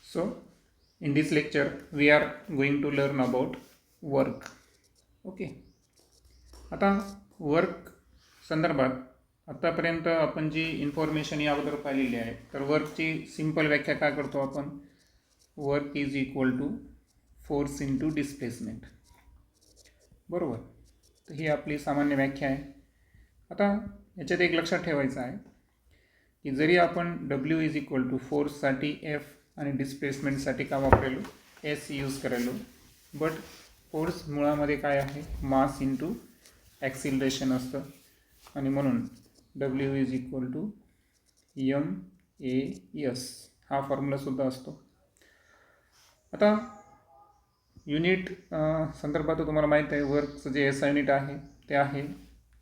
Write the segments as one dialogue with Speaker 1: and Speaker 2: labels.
Speaker 1: So, in this lecture, we are going to learn about work. Okay. आता work संदर्भात आतापर्यंत आपण जी information या अगोदर पाहिलेली आहे, तर वर्कची सिंपल व्याख्या काय करतो आपण? Work is equal to force into displacement. बरोबर. तर ही आपली सामान्य व्याख्या आहे. आता याच्यात एक लक्षात ठेवायचं आहे की जरी आपण W इज इक्वल टू फोर्ससाठी F आणि डिस्प्लेसमेंटसाठी का वापरेलो S यूज करायलो, बट फोर्स मुळामध्ये काय आहे? मास इंटू ॲक्सिलरेशन असतं आणि म्हणून W is equal to MAS हा फॉर्म्युलासुद्धा असतो. आता युनिट संदर्भात तुम्हाला माहीत आहे वर्कचं जे SI युनिट आहे ते आहे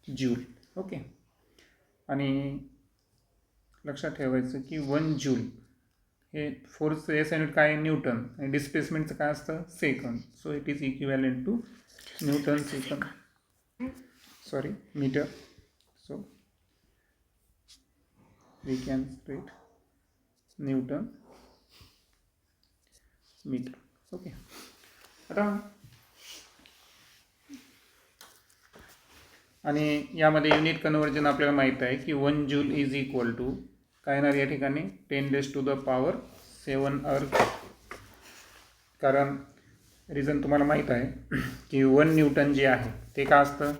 Speaker 1: जूल. ओके. आणि लक्षात ठेवायचं की 1 जूल हे फोर्सचं SI युनिट काय आहे? न्यूटन. आणि डिस्प्लेसमेंटचं काय असतं? Second. So it is equivalent to newton second, sorry metre. So we can write newton metre. Okay. आता आणि यामध्ये युनिट कन्व्हर्जन आपल्याला माहीत आहे की 1 जूल इज इक्वल टू काय येणार या ठिकाणी? 10⁻⁷ अर्थ. कारण रिझन तुम्हाला माहीत आहे की 1 न्यूटन जे आहे ते का असतं?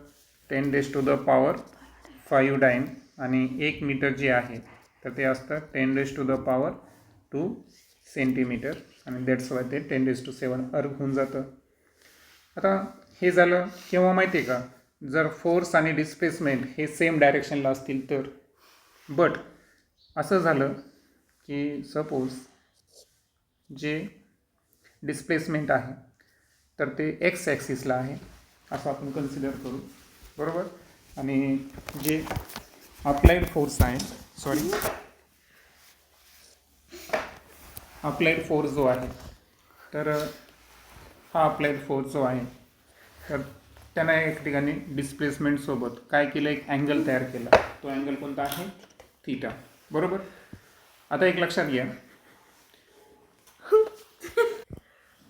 Speaker 1: 10⁻⁵ टाईम. आणि 1 मीटर जे आहे तर ते असतं 10⁻² सेंटीमीटर. आणि दॅट्स वाय ते 10⁻⁷ अर्थ होऊन जातं. आता हे झालं केव्हा माहिती आहे का? जर फोर्स आणि डिस्प्लेसमेंट हे सेम डायरेक्शनला असतील तर. बट असं झालं की सपोज जे डिस्प्लेसमेंट आहे तर ते एक्स ॲक्सिसला आहे असं आपण कन्सिडर करू. बरोबर. आणि जे अप्लाइड फोर्स आहे, सॉरी अप्लाइड फोर्स जो आहे तर हा अप्लाइड फोर्स जो आहे तर त्यानं एक ठिकाणी डिस्प्लेसमेंटसोबत काय केलं? एक अँगल तयार केला. तो अँगल कोणता आहे? थीटा. बरोबर. आता एक लक्षात घ्या,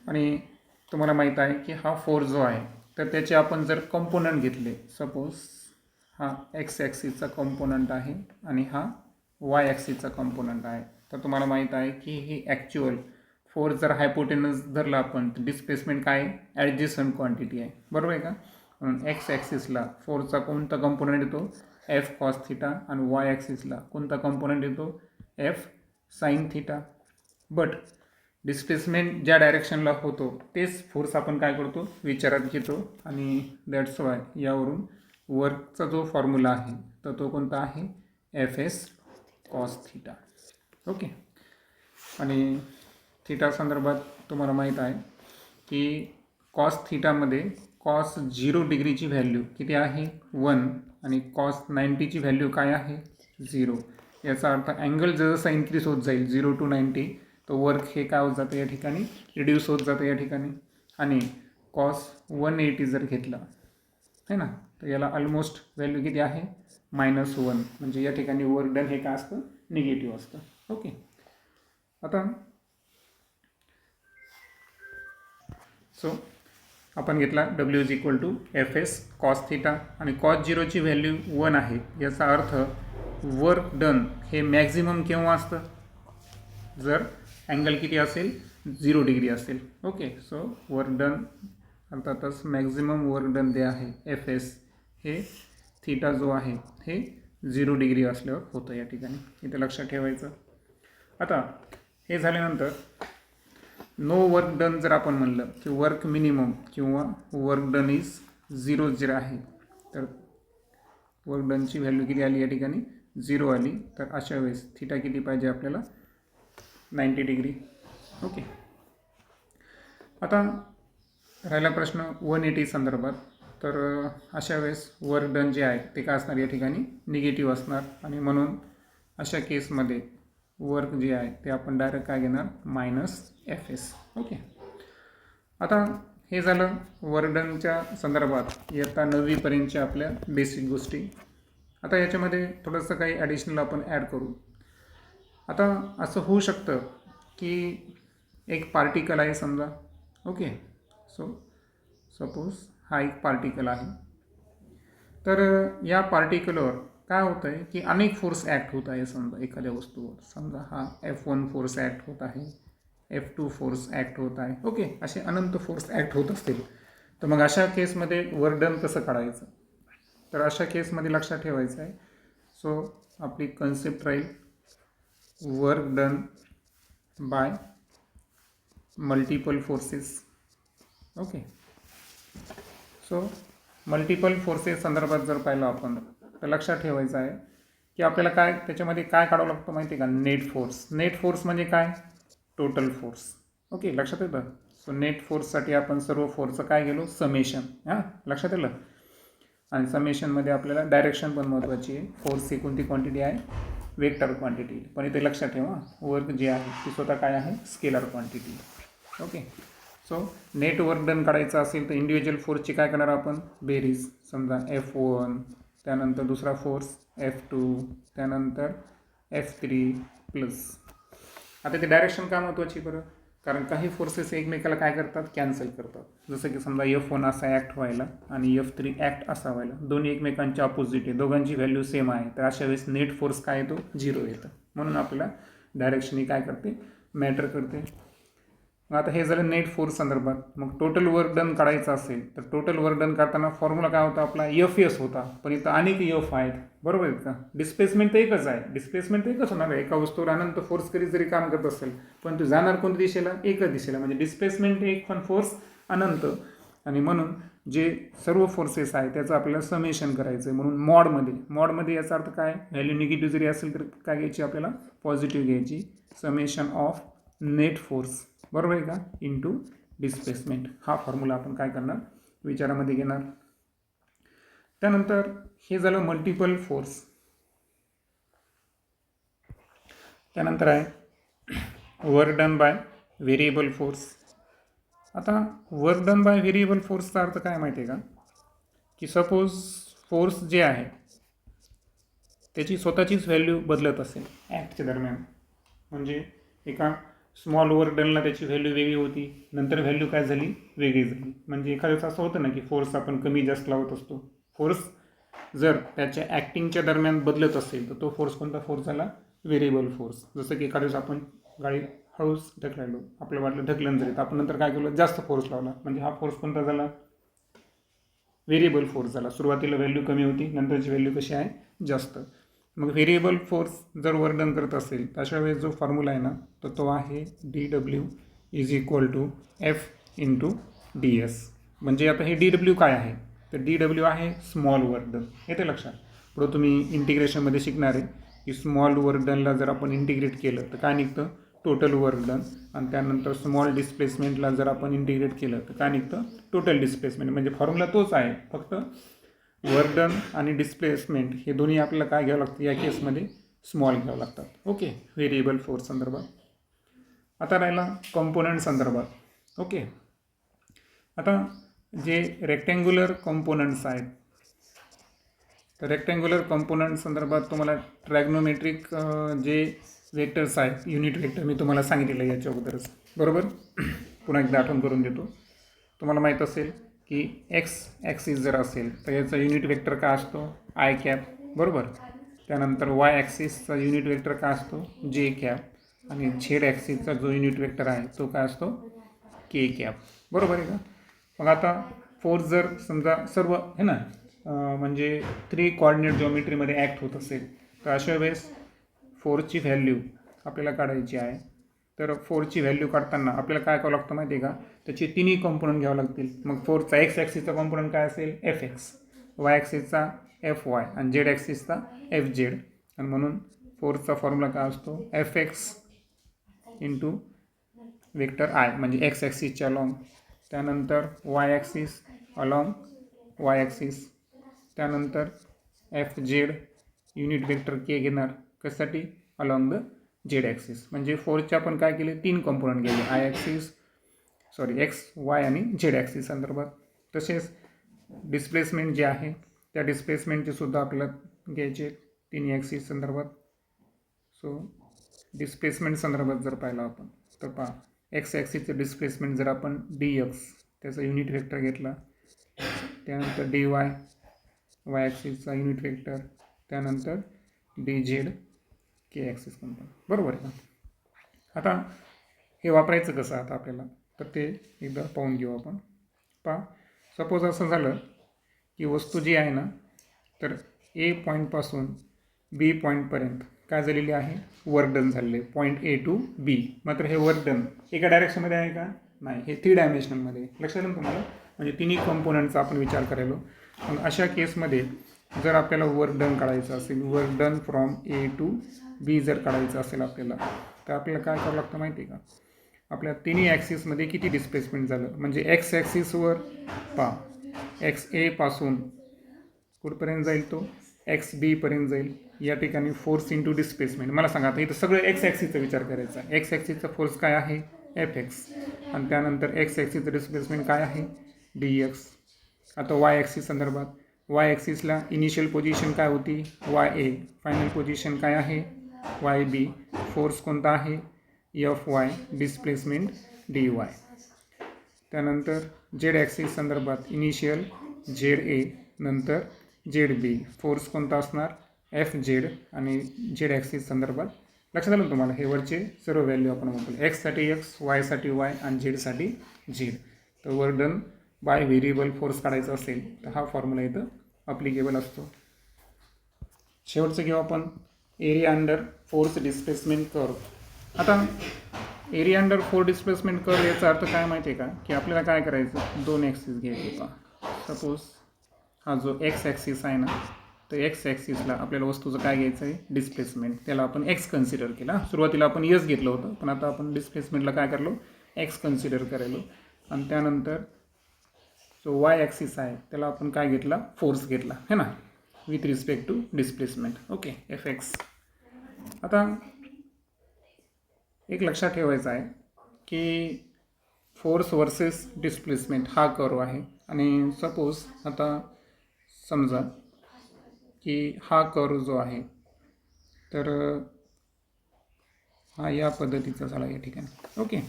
Speaker 1: आणि तुम्हाला माहीत आहे की हा फोर्स जो आहे तर त्याचे आपण जर कंपोनंट घेतले, सपोज हा एक्स ॲक्सिसचा कंपोनंट आहे आणि हा वाय ॲक्सिसचा कंपोनंट आहे, तर तुम्हाला माहीत आहे की ही ॲक्च्युअल फोर्स जर हायपोटेनस धरला आपण तर डिस्प्लेसमेंट काय आहे? ॲडजस्टंट क्वांटिटी आहे. बरोबर आहे का? म्हणून एक्स ॲक्सिसला फोर्सचा कोणता कंपोनंट येतो? F cos theta. आणि वाय ॲक्सिसला कोणता कंपोनंट येतो? F sine theta. But displacement ज्या डायरेक्शनला होतो तेच फोर्स आपण काय करतो? विचारात घेतो. आणि दॅट्स वाय यावरून वर्कचा जो फॉर्म्युला आहे तर तो कोणता आहे? FS cos theta. ओके. आणि थिटा संदर्भात तुम्हाला माहीत आहे की कॉस थिटामध्ये कॉस 0 डिग्रीची व्हॅल्यू किती आहे? 1. आणि कॉस 90ची व्हॅल्यू काय आहे? 0. याचा अर्थ अँगल जसं इन्क्रीज होत जाईल 0 to 90 तो वर्क हे काय होत जातं या ठिकाणी? रिड्यूस होत जातं या ठिकाणी. आणि कॉस 180 जर घेतला है ना, तर याला ऑलमोस्ट व्हॅल्यू किती आहे? -1. म्हणजे या ठिकाणी वर्क डन हे काय असतं? निगेटिव्ह असतं. ओके. आता सो आपण घेतला W is equal to FS cos theta. आणि कॉस 0ची व्हॅल्यू 1 आहे. याचा अर्थ वर्क डन हे मॅक्झिमम केव्हा असतं? जर अँगल किती असेल? 0 डिग्री असेल. ओके. सो वर्क डन अर्थातच मॅक्झिमम वर्क डन जे आहे FS हे थिटा जो आहे हे 0 डिग्री असल्यावर होतं या ठिकाणी. इथे लक्षात ठेवायचं. आता हे झाल्यानंतर नो वर्क डन जर आपण म्हणलं की वर्क मिनिमम किंवा वर्क डन इज 0 जर आहे तर वर्क डनची व्हॅल्यू किती आली या ठिकाणी? 0 आली. तर अशा वेळेस थिटा किती पाहिजे आपल्याला? 90 डिग्री. ओके. आता राहिला प्रश्न 180 संदर्भात. तर अशा वेळेस वर्क डन जे आहे ते काय असणार या ठिकाणी? निगेटिव्ह असणार. आणि म्हणून अशा केसमध्ये वर्क जे आहे ते आपण डायरेक्ट काय घेणार? -FS. ओके. आता हे झालं वर्क डनच्या संदर्भात इयत्ता 9वीपर्यंतच्या आपल्या बेसिक गोष्टी. आता याच्यामध्ये थोडंसं काही ॲडिशनल आपण ॲड करू. आता असं होऊ शकतं की एक पार्टिकल आहे समजा. ओके, सो सपोज हा एक पार्टिकल आहे. तर या पार्टिकलवर काय होतं आहे की अनेक फोर्स ॲक्ट होत आहे. समजा एखाद्या वस्तूवर समजा हा F1 फोर्स ॲक्ट होत आहे, F2 फोर्स ॲक्ट होत आहे. ओके, असे अनंत फोर्स ॲक्ट होत असतील. तर मग अशा केसमध्ये वर्क डन कसं काढायचं? तर अशा केसमध्ये लक्षात ठेवायचं आहे. सो आपली कन्सेप्ट राहील work done by multiple forces. Okay, so multiple forces संदर्भात जर पाहिलं आपण तर लक्षात ठेवायचं आहे की आपल्याला काय त्याच्यामध्ये काय काढावं लागतं माहिती आहे का? Net force. नेट फोर्स म्हणजे काय? Total force. ओके, लक्षात येतं. सो नेट फोर्ससाठी आपण सर्व फोर्सचं काय गेलो? समेशन. हां, लक्षात येतं. आणि समेशनमध्ये आपल्याला डायरेक्शन पण महत्त्वाची आहे. फोर्स ही कोणती क्वांटिटी आहे? Vector quantity. पण इथे लक्षात ठेवा वर्क जे आहे ती स्वतः काय आहे? Scalar quantity. Okay, so net work done काढायचं असेल तर इंडिव्हिज्युअल फोर्सची काय करणार आपण? बेरीज. समजा F1, त्यानंतर दुसरा फोर्स F2, त्यानंतर F3 प्लस. आता ते डायरेक्शन का महत्त्वाची बरं? कारण काही फोर्सेस एकमेकाला काय करतात? कॅन्सल करतात. जसं की समजा F1 असा ॲक्ट व्हायला आणि F3 ॲक्ट असा व्हायला, दोन्ही एकमेकांचे अपोजिट आहे, दोघांची व्हॅल्यू सेम आहे. तर अशा वेळेस नेट फोर्स काय येतो? 0 येतं. म्हणून आपल्याला डायरेक्शन ही काय करते? मॅटर करते. मग आता हे झालं नेट फोर्स संदर्भात. मग टोटल वर्क डन काढायचं असेल तर टोटल वर्क डन काढताना फॉर्म्युला काय होता आपला? Fs होता. पण इथं अनेक F आहेत, बरोबर आहेत का? डिस्प्लेसमेंट तर एकच आहे. डिस्प्लेसमेंट तर एकच होणार आहे. एका वस्तूवर अनंत फोर्स कधी जरी काम करत असेल पण तो जाणार कोणत्या दिशेला? एकच दिशेला. म्हणजे डिस्प्लेसमेंट एक पण फोर्स अनंत. आणि म्हणून जे सर्व फोर्सेस आहे त्याचं आपल्याला समेशन करायचं आहे. म्हणून मॉडमध्ये याचा अर्थ काय? व्हॅल्यू निगेटिव्ह जरी असेल तर काय घ्यायची आपल्याला? पॉझिटिव्ह घ्यायची. समेशन ऑफ नेट फोर्स, बरोबर आहे का, इंटू डिस्प्लेसमेंट. हा फॉर्म्युला आपण काय करणार? विचारामध्ये घेणार. त्यानंतर हे झालं मल्टिपल फोर्स. त्यानंतर आहे work done by variable force. आता वर्क डन बाय व्हेरिएबल फोर्सचा अर्थ काय माहिती आहे का? की सपोज फोर्स जे आहे त्याची स्वतःचीच व्हॅल्यू बदलत असेल ॲक्टच्या दरम्यान. म्हणजे एका स्मॉल वर्क डनला त्याची व्हॅल्यू वेगळी होती, नंतर व्हॅल्यू काय झाली? वेगळी झाली. म्हणजे एखाद्याच असं होतं ना की फोर्स आपण कमी जास्त लावत असतो. फोर्स जर त्याच्या ॲक्टिंगच्या दरम्यान बदलत असेल तर तो फोर्स कोणता फोर्स झाला? Variable force. जसं की एखाद्यावेळेस आपण गाडी हळूच ढकलायलो, आपलं वाटलं ढकलन जरी, तर आपण नंतर काय केलं? जास्त फोर्स लावला. म्हणजे हा फोर्स कोणता झाला? व्हेरिएबल फोर्स झाला. सुरुवातीला व्हॅल्यू कमी होती, नंतरची व्हॅल्यू कशी आहे? जास्त. मग व्हेरिएबल फोर्स जर वर्क डन करत असेल तर अशा वेळेस जो फॉर्म्युला आहे ना तर तो आहे DW is equal to F into DS. म्हणजे आता हे DW काय आहे? तर DW आहे स्मॉल वर्क डन. येते लक्षात. पुढं तुम्ही इंटिग्रेशनमध्ये शिकणार आहे की स्मॉल वर्क डनला जर आपण इंटिग्रेट केलं तर काय निघतं? Total work done. आणि त्यानंतर स्मॉल डिस्प्लेसमेंटला जर आपण इंटिग्रेट केलं तर काय निघतं? Total displacement. म्हणजे फॉर्म्युला तोच आहे, फक्त वर्क डन आणि डिस्प्लेसमेंट हे दोन्ही आपल्याला काय घ्यावं लागतं? या केसमध्ये स्मॉल घ्यावं लागतात. ओके, व्हेरिएबल फोर्स संदर्भात. आता राहिला कॉम्पोनंट संदर्भात. ओके, आता जे रेक्टँग्युलर कॉम्पोनंट्स आहेत तर रेक्टँग्युलर कॉम्पोनंट संदर्भात तुम्हाला ट्रॅग्नोमेट्रिक जे वेक्टर्स आहेत, युनिट वेक्टर मी तुम्हाला सांगितलेलं आहे याच्या अगोदरच, बरोबर. पुन्हा एकदा आठवण करून देतो. तुम्हाला माहीत असेल की एक्स ॲक्सिस जर असेल तर याचा युनिट वेक्टर काय असतो? आय कॅप, बरोबर. त्यानंतर वाय ॲक्सिसचा युनिट वेक्टर काय असतो? जे कॅप. आणि झेड ॲक्सिसचा जो युनिट वेक्टर आहे तो काय असतो? के कॅप, बरोबर आहे का? मग आता फोर्स जर समजा सर्व आहे ना म्हणजे 3 कोऑर्डिनेट जॉमेट्रीमध्ये ॲक्ट होत असेल तर अशा वेळेस फोर्सची व्हॅल्यू आपल्याला काढायची आहे. तर फोर्सची व्हॅल्यू काढताना आपल्याला काय करावं लागतं माहिती आहे का? त्याचे तिन्ही कॉम्पोनंट घ्यावं लागतील. मग फोर्सचा एक्स ॲक्सिसचा कॉम्पोनंट काय असेल? Fx, वाय ॲक्सिसचा Fy आणि झेड ॲक्सिसचा Fz. आणि म्हणून फोर्सचा फॉर्म्युला काय असतो? Fx इंटू वेक्टर आय म्हणजे एक्स ॲक्सिसच्या अलॉंग, त्यानंतर Y axis along Y axis, त्यानंतर Fz युनिट वेक्टर के घेणार कशासाठी? Along the Z axis. म्हणजे फोर्सचे आपण काय केले? 3 कॉम्पोनंट गेले, आय ॲक्सिस एक्स वाय आणि झेड ॲक्सिस संदर्भात. तसेच डिस्प्लेसमेंट जे आहे त्या डिस्प्लेसमेंटचे सुद्धा आपल्याला घ्यायचे 3 ॲक्सिस संदर्भात. सो डिस्प्लेसमेंट संदर्भात जर पाहिलं आपण तर पहा एक्स ॲक्सिसचं डिस्प्लेसमेंट जर आपण डी एक्स त्याचा युनिट वेक्टर घेतला, त्यानंतर डी वाय वाय ॲक्सिसचा युनिट वेक्टर, त्यानंतर D Z K axis component. बरोबर आहे का? आता हे वापरायचं कसं आता आपल्याला, तर ते एकदा पाहून घेऊ आपण. पहा, सपोज असं झालं की वस्तू जी आहे ना, तर ए पॉईंटपासून बी पॉईंटपर्यंत काय झालेली आहे, वर्क डन झालेले पॉईंट ए टू बी. मात्र हे वर्क डन एका डायरेक्शनमध्ये आहे का? नाही, हे 3 डायमेन्शनमध्ये. लक्षात येईल तुम्हाला, म्हणजे तिन्ही कंपोनंटचा आपण विचार करायलो. मग अशा केसमध्ये जर आपल्याला वर्क डन काढायचं असेल, work done from A to B जर काढायचं असेल आपल्याला, तर आपल्याला काय करावं लागतं माहिती आहे का? आपल्या तिन्ही ॲक्सिसमध्ये किती डिस्प्लेसमेंट झालं, म्हणजे एक्स ॲक्सिसवर पहा, एक्स ए पासून कुठपर्यंत जाईल, तो एक्स बीपर्यंत जाईल. या ठिकाणी फोर्स इंटू डिस्प्लेसमेंट. मला सांगा, आता इथं सगळं एक्स ॲक्सिसचा विचार करायचा. एक्स ॲक्सिसचा फोर्स काय आहे, एफ एक्स, आणि त्यानंतर एक्स ॲक्सिसचं डिस्प्लेसमेंट काय आहे, डी एक्स. आता वाय ॲक्सिस संदर्भात, वाय ॲक्सिसला इनिशियल पोझिशन काय होती, वाय ए, फायनल पोझिशन काय आहे, वाय बी. फोर्स कोणता आहे, F Y, displacement D Y. त्यानंतर झेड ॲक्सिस संदर्भात इनिशियल झेड ए, नंतर झेड बी. फोर्स कोणता असणार, एफ झेड, आणि झेड ॲक्सिस संदर्भात लक्षात आलं तुम्हाला, हे वरचे सर्व व्हॅल्यू आपण वापरले. एक्ससाठी एक्स, वायसाठी वाय, आणि झेडसाठी झेड. तर work done by variable force काढायचा असेल तर हा फॉर्म्युला इथं अप्लिकेबल असतो. शेवटचं घेऊ आपण area under force displacement curve. आता area under force displacement curve याचा अर्थ काय माहिती आहे का, की आपल्याला काय करायचं, 2 ॲक्सिस घ्यायचे का. सपोज हा जो एक्स ॲक्सिस आहे ना, तर एक्स ॲक्सिसला आपल्याला वस्तूचं काय घ्यायचं आहे, डिस्प्लेसमेंट. त्याला आपण एक्स कन्सिडर केला. सुरुवातीला आपण यस घेतलं होतं, पण आता आपण डिस्प्लेसमेंटला काय करलो, एक्स कन्सिडर करायलो. आणि त्यानंतर जो वाय ॲक्सिस आहे त्याला आपण काय घेतला, फोर्स घेतला है ना, with respect to displacement. Okay, F X. आता एक लक्षात ठेवायचं आहे की फोर्स वर्सेस डिस्प्लेसमेंट हा कर्व आहे. आणि सपोज आता समजा की हा कर्व जो आहे तर हा या पद्धतीचा झाला या ठिकाणी. ओके,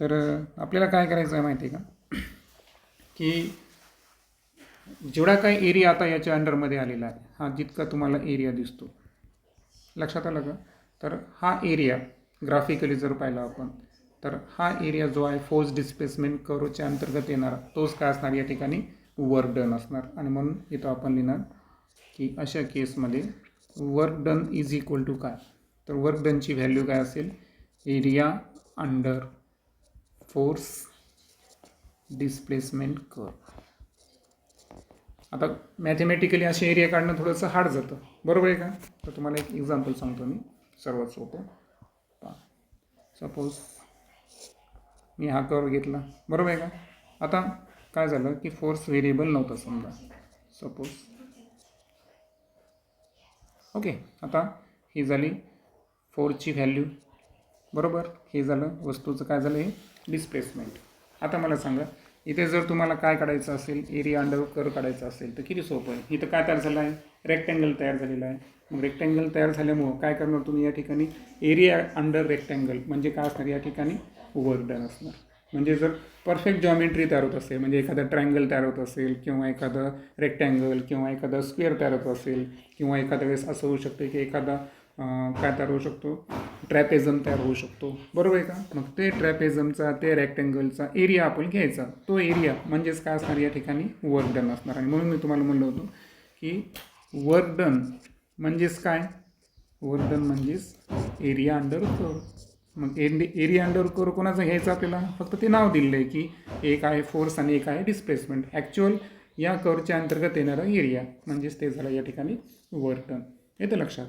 Speaker 1: तर आपल्याला काय करायचं आहे माहिती आहे का, की जेवढा काही एरिया आता याच्या अंडरमध्ये आलेला आहे, हा जितका तुम्हाला एरिया दिसतो, लक्षात आलं का, तर हा एरिया ग्राफिकली जर पाहिला आपण, तर हा एरिया जो आहे फोर्स डिस्प्लेसमेंट कर्वच्या अंतर्गत येणारा तोच काय असणार या ठिकाणी, वर्क डन असणार. आणि म्हणून इथं आपण लिहिणार की अशा केसमध्ये work done is equal to काय, तर वर्क डनची व्हॅल्यू काय असेल, area under force displacement curve. आता मॅथमॅटिकली असे एरिया काढणं थोडंसं हार्ड जातं, बरोबर आहे का. तर तुम्हाला एक एक्झाम्पल सांगतो मी, सर्वात सोपं. सपोज मी हा कर्व घेतला, बरोबर आहे का. आता काय झालं की फोर्स व्हेरिएबल नव्हता समजा, सपोज. ओके, आता ही झाली फोर्सची व्हॅल्यू, बरोबर. हे झालं वस्तूचं काय झालं, हे डिस्प्लेसमेंट. आता मला सांगा, इथे जर तुम्हाला काय काढायचं असेल, एरिया अंडर कर्व काढायचं असेल तर किती सोपं आहे. इथं काय तयार झालं आहे, रेक्टँगल तयार झालेला आहे. मग रेक्टँगल तयार झाल्यामुळं काय करणार तुम्ही या ठिकाणी, एरिया अंडर रेक्टँगल म्हणजे काय असणार या ठिकाणी, वर्क डन असणार. म्हणजे जर परफेक्ट जॉमेट्री तयार होत असेल, म्हणजे एखादा ट्रायंगल तयार होत असेल, किंवा एखादं रेक्टँगल, किंवा एखादा स्क्वेअर तयार होत असेल, किंवा एखाद्या वेळेस असं होऊ शकतं की एखादा काय तयार होऊ शकतो, ट्रॅपेझम तयार होऊ शकतो, बरोबर आहे का. मग ते ट्रॅपेझमचा, ते रेक्टँगलचा एरिया आपण घ्यायचा, तो एरिया म्हणजेच काय असणार या ठिकाणी, वर्क डन असणार. आणि म्हणून मी तुम्हाला म्हणलं होतं की वर्क डन म्हणजेच काय, वर्क डन म्हणजेच एरिया अंडर कर्व. मग एरिया अंडर कर्व कोणाचं घ्यायचं आपल्याला, फक्त ते नाव दिलेलं आहे की एक आहे फोर्स आणि एक आहे डिस्प्लेसमेंट. ॲक्च्युअल या कर्वच्या अंतर्गत येणारा एरिया म्हणजेच ते झालं या ठिकाणी वर्क डन. येतं लक्षात.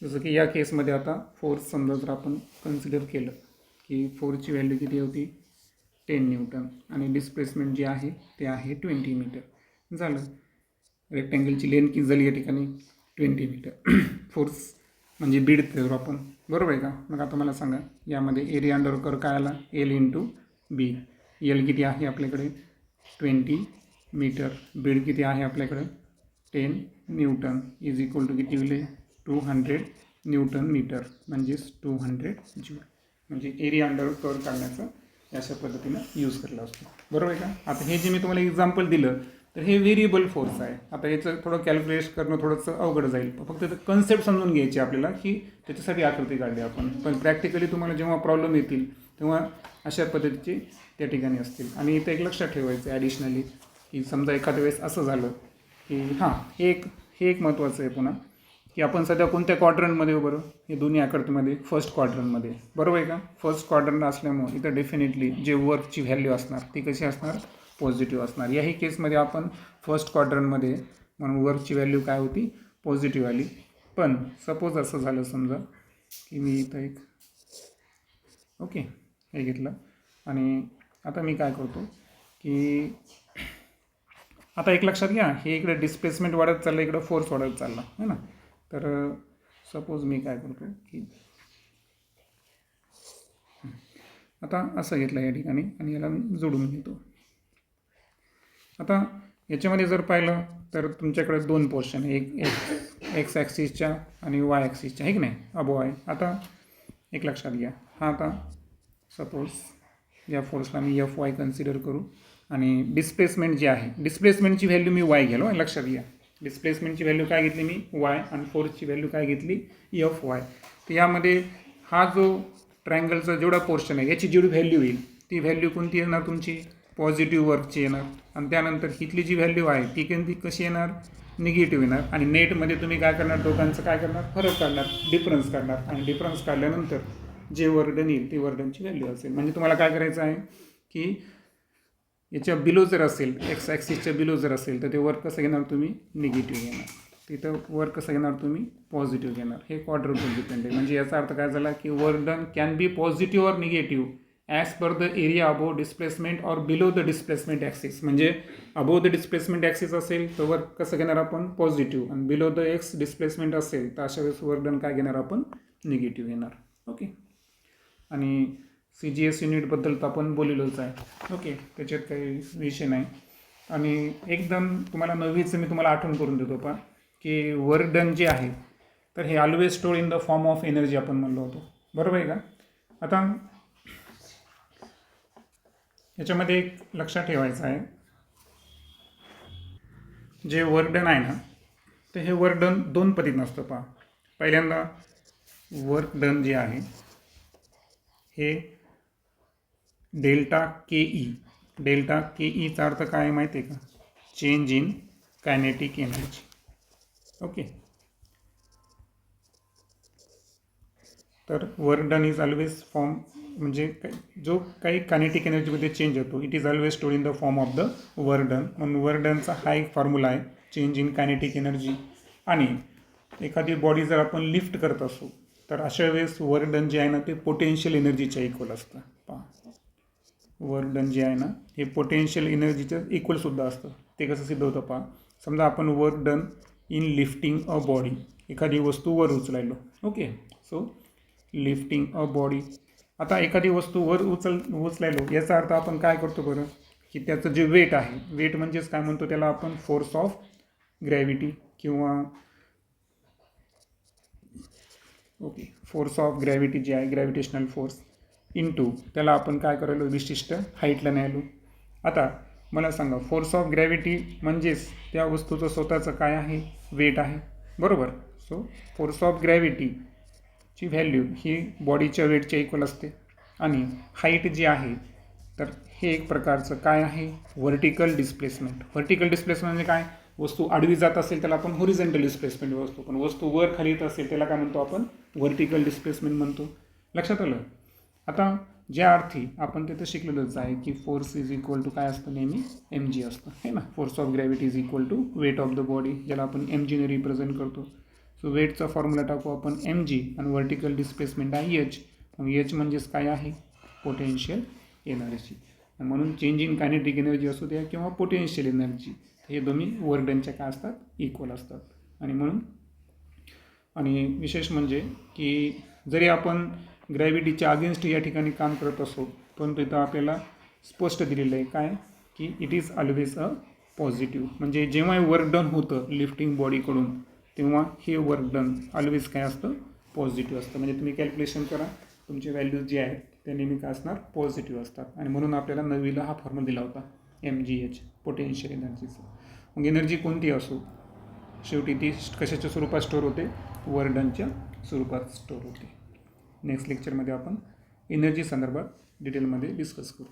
Speaker 1: जसं की या केसमध्ये आता फोर्स समजा जर आपण कन्सिडर केलं की फोर्सची व्हॅल्यू किती होती, 10 न्यूटन, आणि डिस्प्लेसमेंट जे आहे ते आहे 20 मीटर. झालं, रेक्टँगलची लेंथ किती झाली या ठिकाणी, 20 मीटर. फोर्स म्हणजे बीड धरू आपण, बरोबर आहे का. मग आता मला सांगा, यामध्ये एरिया अंडर कर्व काय आला, एल इंटू बी. एल किती आहे आपल्याकडे, 20 मीटर. बीड किती आहे आपल्याकडे, 10 न्यूटन, इज इक्वल टू किती होईल, 200 न्यूटन मीटर, म्हणजेच 200 जूल. म्हणजे एरिया अंडर कर्व काढण्याचा अशा पद्धतीनं यूज केला असतो. बरोबर आहे का? आता हे जे मी तुम्हाला एक्झाम्पल दिलं तर हे व्हेरिएबल फोर्स आहे. आता याचं थोडं कॅल्क्युलेट करणं थोडंसं अवघड जाईल, फक्त कन्सेप्ट समजून घ्यायची आपल्याला की त्याच्यासाठी आकृती काढली आपण. पण प्रॅक्टिकली तुम्हाला जेव्हा प्रॉब्लेम येतील तेव्हा अशा पद्धतीचे त्या ठिकाणी असतील. आणि इथं एक लक्षात ठेवायचं ॲडिशनली की समजा एखाद्या वेळेस असं झालं की हे एक महत्त्वाचं आहे पुन्हा की आपण सध्या कोणत्या क्वाड्रंटमध्ये बरं, हे दोन्ही आकृतीमध्ये फर्स्ट क्वाड्रंटमध्ये. बरोबर आहे का? फर्स्ट क्वाड्रंट असल्यामुळे इथं डेफिनेटली जे वर्कची व्हॅल्यू असणार ती कशी असणार, पॉझिटिव्ह असणार. याही केसमध्ये आपण फर्स्ट क्वाड्रंटमध्ये म्हणून वर्कची व्हॅल्यू काय होती, पॉझिटिव्ह आली. पण सपोज असं झालं समजा की मी इथं एक ओके हे घेतलं आणि आता मी काय करतो की आता एक लक्षात घ्या, हे इकडे डिस्प्लेसमेंट वाढत चाललं, इकडं फोर्स वाढत चालला है ना. तर सपोज मी काय करतो की आता असं घेतलं या ठिकाणी आणि याला मी जोडून घेतो. आता याच्यामध्ये जर पाहिलं तर तुमच्याकडे दोन पोर्शन आहे, एक एक्स ॲक्सिसच्या आणि वाय ॲक्सिसच्या, आहे की नाही, अबो आहे. आता एक लक्षात घ्या, आता सपोज या फोर्सला मी एफ वाय कन्सिडर करू आणि डिस्प्लेसमेंट जी आहे, डिस्प्लेसमेंटची व्हॅल्यू मी वाय गेलो. लक्षात घ्या, डिस्प्लेसमेंटची व्हॅल्यू काय घेतली मी, वाय, आणि फोर्सची व्हॅल्यू काय घेतली, एफ वाय. तर यामध्ये हा जो ट्रायंगलचा जेवढा पोर्शन आहे याची जेवढी व्हॅल्यू येईल ती व्हॅल्यू कोणती येणार, तुमची पॉझिटिव्ह वर्कची येणार. आणि त्यानंतर इथली जी व्हॅल्यू आहे ती कशी येणार, निगेटिव्ह येणार. आणि नेटमध्ये तुम्ही काय करणार, दोघांचं काय करणार, फरक काढणार, डिफरन्स काढणार. आणि डिफरन्स काढल्यानंतर जे वर्डन येईल ती वर्डनची व्हॅल्यू असेल. म्हणजे तुम्हाला काय करायचं आहे की याच्या बिलो जर असेल, एक्स ॲक्सिसच्या बिलो जर असेल तर ते वर्क कसं घेणार तुम्ही, निगेटिव्ह घेणार. तिथं वर्क कसं घेणार तुम्ही, पॉझिटिव्ह घेणार. हे क्वाड्रंटल डिपेंड आहे. म्हणजे याचा अर्थ काय झाला की work done can be positive or negative as per the area above displacement or below the displacement axis. म्हणजे अबोव द डिस्प्लेसमेंट ॲक्सिस असेल तर वर्क कसं घेणार आपण, पॉझिटिव्ह. आणि बिलो द एक्स डिस्प्लेसमेंट असेल तर अशा वेळेस वर्क डन काय घेणार आपण, निगेटिव्ह घेणार. ओके. आणि CGS युनिटबद्दल तर आपण बोललेलोच आहे. ओके, त्याच्यात काही विषय नाही. आणि एकदम तुम्हाला नवीचं मी तुम्हाला आठवण करून देतो पहा की वर्क डन जे आहे तर हे always store in the form of energy आपण म्हणलो होतो. बरोबर आहे का? आता याच्यामध्ये एक लक्षात ठेवायचं आहे, जे वर्क डन आहे ना तर हे वर्क डन दोन पद्धतीनं असतं. पहा, पहिल्यांदा वर्क डन जे आहे हे डेल्टा के ईचा अर्थ काय आहे माहिती आहे का, change in kinetic energy. Okay, तर work done is always form, म्हणजे जो काही कायनेटिक एनर्जीमध्ये चेंज होतो it is always store in the form of the work done. म्हणून वर्क डनचा हा एक फॉर्म्युला आहे, चेंज इन कायनेटिक एनर्जी. आणि एखादी बॉडी जर आपण लिफ्ट करत असू तर अशा वेळेस वर्क डन जे आहे ना ते पोटेन्शियल एनर्जीच्या इक्वल असतं. पहा, वर्क डन जे आहे ना हे पोटेन्शियल एनर्जीचं इक्वलसुद्धा असतं. ते कसं सिद्ध होतं पहा, समजा आपण work done in lifting a body, एखादी वस्तू वर उचलायलो. Okay, so lifting a body. आता एखादी वस्तू वर उचलायलो याचा अर्थ आपण काय करतो बरं की त्याचं जे वेट आहे, वेट म्हणजेच काय म्हणतो त्याला आपण, फोर्स ऑफ ग्रॅव्हिटी किंवा ओके फोर्स ऑफ ग्रॅव्हिटी जी आहे, ग्रॅव्हिटेशनल फोर्स इंटू त्याला आपण काय करायलो, विशिष्ट हाईटला न्यायलो. आता मला सांगा, फोर्स ऑफ ग्रॅव्हिटी म्हणजेच त्या वस्तूचं स्वतःचं काय आहे, वेट आहे. बरोबर. सो फोर्स ऑफ ग्रॅव्हिटीची व्हॅल्यू ही बॉडीच्या वेटच्या इक्वल असते. आणि हाईट जी आहे तर हे एक प्रकारचं काय आहे, व्हर्टिकल डिस्प्लेसमेंट. व्हर्टिकल डिस्प्लेसमेंट म्हणजे काय, वस्तू आडवी जात असेल त्याला आपण हॉरिझॉन्टल डिस्प्लेसमेंट म्हणतो, पण वस्तू वर खाली येत असेल त्याला काय म्हणतो आपण, व्हर्टिकल डिस्प्लेसमेंट म्हणतो. लक्षात आलं. आता ज्या अर्थी आपण तिथं शिकलेलंच आहे की फोर्स इज इक्वल टू काय असतं, नेहमी mg असतं, है ना. Force of gravity is equal to weight of the body, ज्याला आपण mgने रिप्रेझेंट करतो. सो वेटचा फॉर्म्युला टाकू आपण mg आणि व्हर्टिकल डिस्प्लेसमेंट आहे h. मग h म्हणजेच काय आहे, पोटेन्शियल एनर्जी. म्हणून चेंजिंग कायनेटिक एनर्जी असू द्या किंवा पोटेन्शियल एनर्जी, हे दोन्ही वर्क डनच्या काय असतात, इक्वल असतात. आणि म्हणून आणि विशेष म्हणजे की जरी आपण ग्रॅव्हिटीच्या अगेन्स्ट या ठिकाणी काम करत असो, पण तिथं आपल्याला स्पष्ट दिलेलं आहे काय की it is always a positive. म्हणजे जेव्हा वर्क डन होतं लिफ्टिंग बॉडीकडून तेव्हा हे वर्क डन ऑलवेज काय असतं, पॉझिटिव्ह असतं. म्हणजे तुम्ही कॅल्क्युलेशन करा, तुमचे व्हॅल्यूज जे आहेत ते नेहमी काय असणार, पॉझिटिव्ह असतात. आणि म्हणून आपल्याला 9वीला हा फॉर्म्युला दिला होता MgH, पोटेन्शियल एनर्जीचा. मग एनर्जी कोणती असो, शेवटी ती कशाच्या स्वरूपात स्टोअर होते, वर्क डनच्या स्वरूपात स्टोअर होते. नेक्स्ट लेक्चरमध्ये आपण एनर्जी संदर्भात डिटेलमध्ये डिस्कस करू.